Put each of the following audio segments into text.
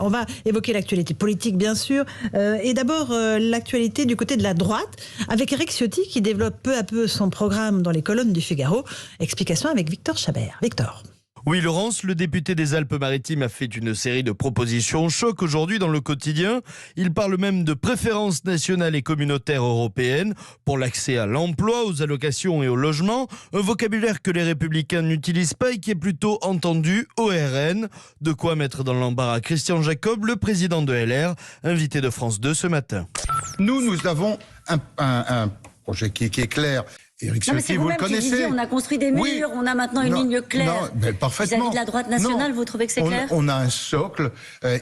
On va évoquer l'actualité politique, bien sûr. Et d'abord, l'actualité du côté de la droite, avec Éric Ciotti qui développe peu à peu son programme dans les colonnes du Figaro. Explication avec Victor Chabert. Victor. Oui, Laurence, le député des Alpes-Maritimes a fait une série de propositions choc aujourd'hui dans le quotidien. Il parle même de préférences nationales et communautaires européennes pour l'accès à l'emploi, aux allocations et au logement. Un vocabulaire que les Républicains n'utilisent pas et qui est plutôt entendu au RN. De quoi mettre dans l'embarras Christian Jacob, le président de LR, invité de France 2 ce matin. Nous avons un projet qui est clair. Éric Ciotti, vous le connaissez. On a construit des murs, oui. On a maintenant une ligne claire. Non, mais parfaitement. Vis-à-vis de la droite nationale, vous trouvez que c'est clair ? On a un socle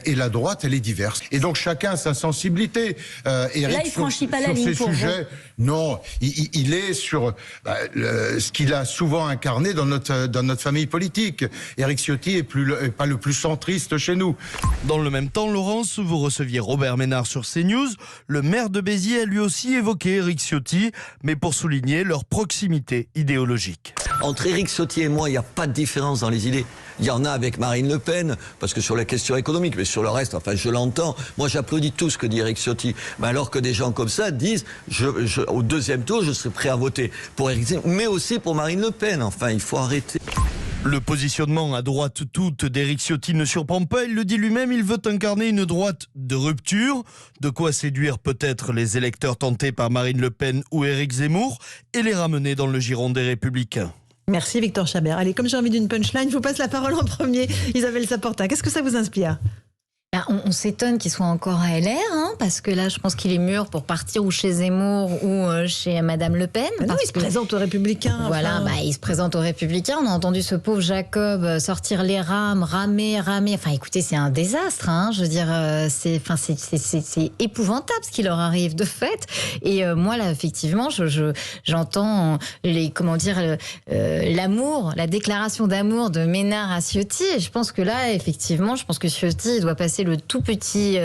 et la droite, elle est diverse. Et donc chacun a sa sensibilité. Éric, là, il franchit pas la ligne sur ces sujets. Non, il est sur ce qu'il a souvent incarné dans notre famille politique. Éric Ciotti est pas le plus centriste chez nous. Dans le même temps, Laurence, vous receviez Robert Ménard sur CNews. Le maire de Béziers a lui aussi évoqué Éric Ciotti, mais pour souligner leur proximité idéologique. Entre Éric Ciotti et moi, il n'y a pas de différence dans les idées. Il y en a avec Marine Le Pen, parce que sur la question économique, mais sur le reste, enfin, je l'entends. Moi, j'applaudis tout ce que dit Éric Ciotti. Mais alors que des gens comme ça disent, au deuxième tour, je serai prêt à voter pour Éric Ciotti, mais aussi pour Marine Le Pen. Enfin, il faut arrêter. Le positionnement à droite toute d'Éric Ciotti ne surprend pas. Il le dit lui-même, il veut incarner une droite de rupture. De quoi séduire peut-être les électeurs tentés par Marine Le Pen ou Éric Zemmour et les ramener dans le giron des Républicains. Merci Victor Chabert. Allez, comme j'ai envie d'une punchline, je vous passe la parole en premier. Isabelle Saporta, qu'est-ce que ça vous inspire ? On s'étonne qu'il soit encore à LR, parce que là, je pense qu'il est mûr pour partir ou chez Zemmour ou chez Madame Le Pen. Non, il se présente aux Républicains. Voilà, il se présente aux Républicains. On a entendu ce pauvre Jacob sortir les rames, ramer. Enfin, écoutez, c'est un désastre. Je veux dire, c'est épouvantable ce qui leur arrive de fait. Et moi, là, effectivement, j'entends l'amour, la déclaration d'amour de Ménard à Ciotti. Et je pense que là, effectivement, que Ciotti doit passer le tout petit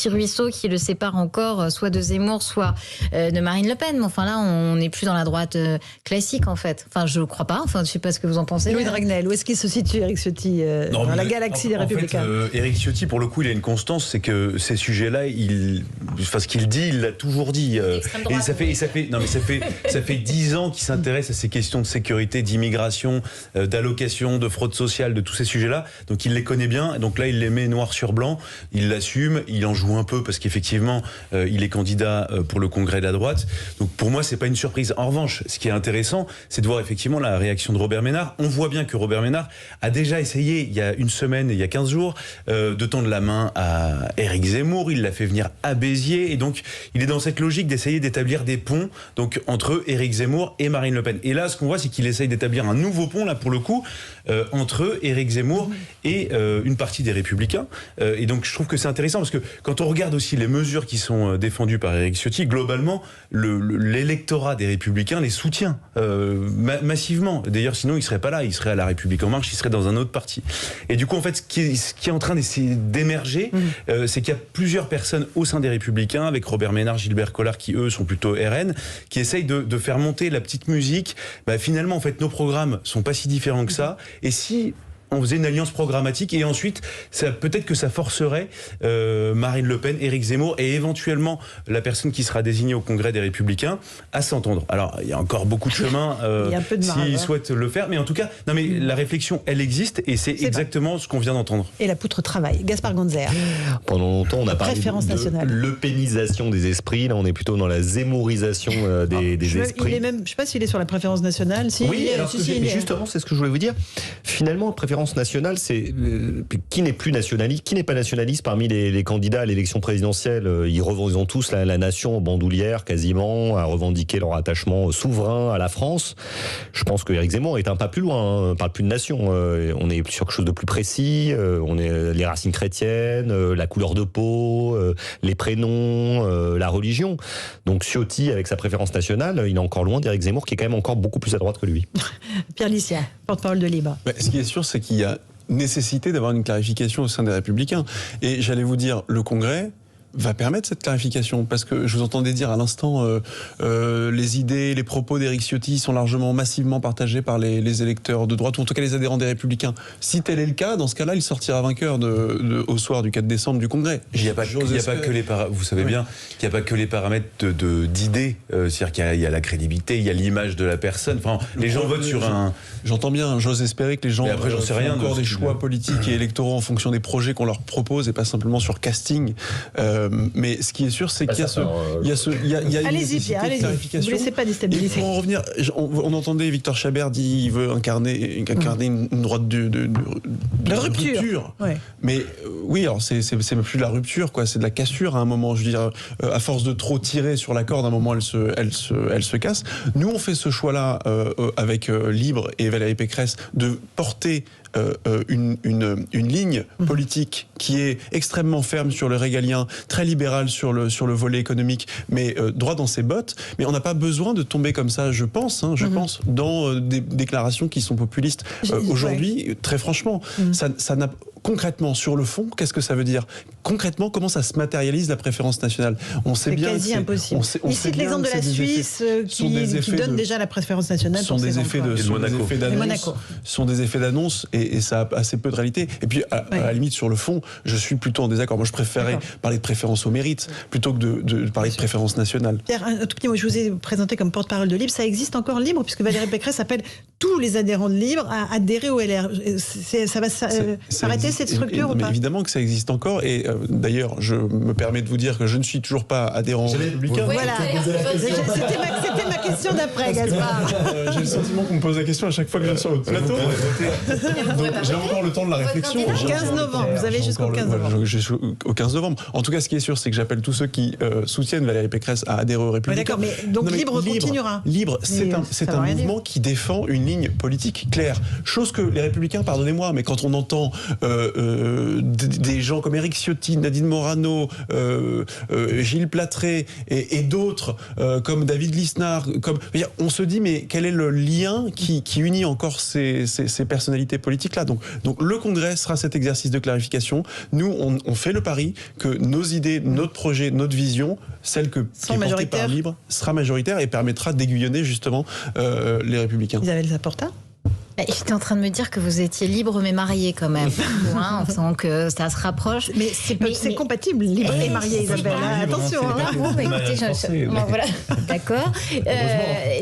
ruisseau qui le sépare encore soit de Zemmour, soit de Marine Le Pen. Mais enfin là, on n'est plus dans la droite classique en fait. Enfin, je ne crois pas. Enfin, je ne sais pas ce que vous en pensez. Louis Dragnel, où est-ce qu'il se situe, Éric Ciotti, dans la galaxie des Républicains ? Éric Ciotti, pour le coup, il a une constance, c'est que ces sujets-là, ce qu'il dit, il l'a toujours dit. Et ça fait 10 ans qu'il s'intéresse à ces questions de sécurité, d'immigration, d'allocation, de fraude sociale, de tous ces sujets-là. Donc il les connaît bien. Donc là, il les met noir sur blanc. Il l'assume, il en joue un peu parce qu'effectivement, il est candidat pour le congrès de la droite. Donc pour moi, c'est pas une surprise. En revanche, ce qui est intéressant, c'est de voir effectivement la réaction de Robert Ménard. On voit bien que Robert Ménard a déjà essayé, il y a une semaine et il y a 15 jours, de tendre la main à Éric Zemmour. Il l'a fait venir à Béziers et donc il est dans cette logique d'essayer d'établir des ponts donc entre Éric Zemmour et Marine Le Pen. Et là, ce qu'on voit, c'est qu'il essaye d'établir un nouveau pont, là pour le coup, entre Éric Zemmour et une partie des Républicains. Et donc je trouve que c'est intéressant parce que quand on regarde aussi les mesures qui sont défendues par Éric Ciotti, globalement, l'électorat des Républicains les soutient massivement. D'ailleurs, sinon, il ne serait pas là. Il serait à La République En Marche, il serait dans un autre parti. Et du coup, en fait, ce qui est en train d'essayer d'émerger, c'est qu'il y a plusieurs personnes au sein des Républicains, avec Robert Ménard, Gilbert Collard, qui eux sont plutôt RN, qui essayent de faire monter la petite musique. Finalement, en fait, nos programmes sont pas si différents que ça. Et si on faisait une alliance programmatique et ensuite peut-être que ça forcerait Marine Le Pen, Éric Zemmour et éventuellement la personne qui sera désignée au congrès des Républicains à s'entendre. Alors il y a encore beaucoup de chemin s'ils souhaitent le faire, mais en tout cas la réflexion elle existe et c'est exactement ce qu'on vient d'entendre. Et la poutre travaille. Gaspard Gonzer. Pendant longtemps on a parlé de l'eupénisation des esprits, là on est plutôt dans la zémorisation des esprits. Je ne sais pas s'il est sur la préférence nationale. Oui, justement c'est ce que je voulais vous dire. Finalement, la préférence nationale, c'est qui n'est pas nationaliste parmi les candidats à l'élection présidentielle. Ils ont tous la nation en bandoulière quasiment, à revendiquer leur attachement souverain à la France. Je pense que Éric Zemmour est un pas plus loin, on parle plus de nation. On est sur quelque chose de plus précis. On est les racines chrétiennes, la couleur de peau, les prénoms, la religion. Donc Ciotti, avec sa préférence nationale, il est encore loin d'Éric Zemmour, qui est quand même encore beaucoup plus à droite que lui. Pierre Lissière, porte-parole de Libre. Ce qui est sûr, c'est qu'il y a nécessité d'avoir une clarification au sein des Républicains. Et j'allais vous dire, le Congrès, va permettre cette clarification, parce que je vous entendais dire à l'instant les idées, les propos d'Éric Ciotti sont largement massivement partagés par les électeurs de droite, ou en tout cas les adhérents des Républicains. Si tel est le cas, dans ce cas-là, il sortira vainqueur au soir du 4 décembre du Congrès. Il n'y a pas que les vous savez bien qu'il n'y a pas que les paramètres d'idées, c'est-à-dire qu'il y a la crédibilité, il y a l'image de la personne. Enfin, les gens votent sur un... J'entends bien, j'ose espérer que les gens après, j'en sais rien, encore des choix politiques et électoraux en fonction des projets qu'on leur propose et pas simplement sur casting. Mais ce qui est sûr, c'est qu'il y a allez-y, Pierre, allez-y. Ne vous laissez pas déstabiliser. Pour en revenir, on entendait Victor Chabert dire qu'il veut incarner une droite de rupture. Ouais. Mais oui, alors c'est plus de la rupture, quoi. C'est de la cassure à un moment. Je veux dire, à force de trop tirer sur la corde, à un moment, elle se casse. Nous, on fait ce choix-là avec Libre et Valérie Pécresse de porter une ligne politique qui est extrêmement ferme sur le régalien, très libérale sur le volet économique, mais droit dans ses bottes. Mais on n'a pas besoin de tomber comme ça, je pense, dans des déclarations qui sont populistes. Aujourd'hui, très franchement, ça n'a... Concrètement, sur le fond, qu'est-ce que ça veut dire ? Concrètement, comment ça se matérialise la préférence nationale ? On sait bien quasi que impossible. Il cite l'exemple de la Suisse qui donne déjà la préférence nationale. Ce sont des effets d'annonce. Ce sont des effets d'annonce et ça a assez peu de réalité. Et puis, à la limite, sur le fond, je suis plutôt en désaccord. Moi, je préférais parler de préférence au mérite plutôt que de parler de préférence nationale. Pierre, un tout petit mot. Je vous ai présenté comme porte-parole de Libre. Ça existe encore Libre, puisque Valérie Pécresse appelle tous les adhérents de Libre à adhérer au LR. Ça va s'arrêter cette structure ou pas ? Évidemment que ça existe encore. Et d'ailleurs, je me permets de vous dire que je ne suis toujours pas adhérent républicain. Voilà. C'était ma question d'après, Gaspard. J'ai le sentiment qu'on me pose la question à chaque fois que je viens sur votre plateau. Donc, j'ai encore le temps de la réflexion. 15 novembre, vous avez jusqu'au 15 novembre. Au 15 novembre. En tout cas, ce qui est sûr, c'est que j'appelle tous ceux qui soutiennent Valérie Pécresse à adhérer aux Républicains. D'accord, mais donc Libre continuera. Libre, c'est un mouvement qui défend une ligne politique claire. Chose que les Républicains, pardonnez-moi, mais quand on entend des gens comme Éric Ciotti, Nadine Morano, Gilles Platré et d'autres comme David Lisnard, on se dit mais quel est le lien qui unit encore ces personnalités politiques-là. Donc le Congrès sera cet exercice de clarification. Nous, on fait le pari que nos idées, notre projet, notre vision, celle qui est portée par Libre, sera majoritaire et permettra d'aiguillonner justement les Républicains. Isabelle Zaporta ? J'étais en train de me dire que vous étiez libre mais marié quand même. On sent que ça se rapproche. Mais c'est compatible, libre et marié, Isabelle. Attention. Voilà, d'accord.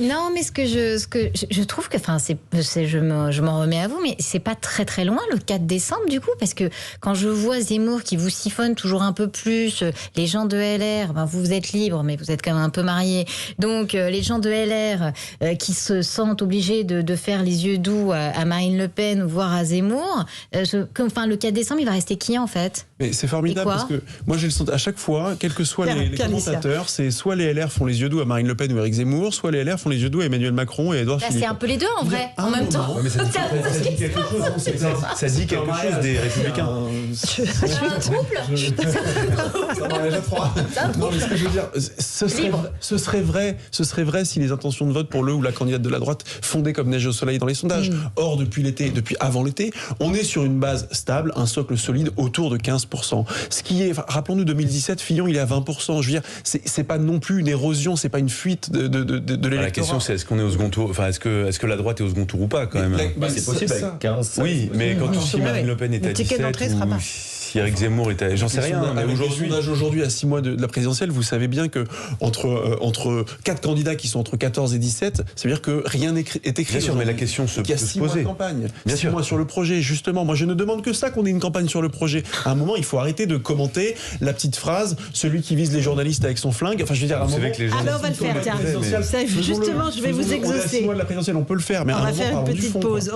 Non, mais ce que je trouve que, je m'en remets à vous, mais c'est pas très très loin le 4 décembre du coup, parce que quand je vois Zemmour qui vous siphonne toujours un peu plus, les gens de LR, vous êtes libre, mais vous êtes quand même un peu marié. Donc les gens de LR qui se sentent obligés de faire les yeux doux à Marine Le Pen, voire à Zemmour. Le 4 décembre, il va rester qui en fait ? Mais c'est formidable parce que moi j'ai le sentiment à chaque fois, quels que soient les commentateurs, c'est soit les LR font les yeux doux à Marine Le Pen ou Éric Zemmour, soit les LR font les yeux doux à Emmanuel Macron et Édouard Philippe. C'est un peu les deux en vrai, en même temps. Mais ça dit quelque chose. Ça dit quelque chose des Républicains. C'est un couple. Non, mais ce que je veux dire, ce serait vrai si les intentions de vote pour le ou la candidate de la droite fondaient comme neige au soleil dans les sondages. Or, depuis avant l'été, on est sur une base stable, un socle solide autour de 15%. Ce qui est, rappelons-nous 2017, Fillon, il est à 20%. Je veux dire, c'est pas non plus une érosion, c'est pas une fuite de l'électorat. La question, c'est est-ce qu'on est au second tour, est-ce que la droite est au second tour ou pas quand même. C'est possible avec 15. Oui, mais quand si Marine Le Pen est à 17 ou si Éric Zemmour est à... J'en sais rien. Mais aujourd'hui, à 6 mois de la présidentielle, vous savez bien que entre 4 candidats qui sont entre 14 et 17, ça veut dire que rien n'est écrit. Bien sûr, mais la question se pose. Il y a 6 mois de campagne, 6 mois sur le projet, justement. Moi, je ne demande que ça, qu'on ait une campagne sur le projet. À un moment, il faut arrêter de commenter la petite phrase, celui qui vise les journalistes avec son flingue. Enfin, je veux dire, à un moment... on va le faire, tiens. Justement, je vais vous exaucer. À 6 mois de la présidentielle, on peut le faire, mais à un moment, on va faire une petite pause.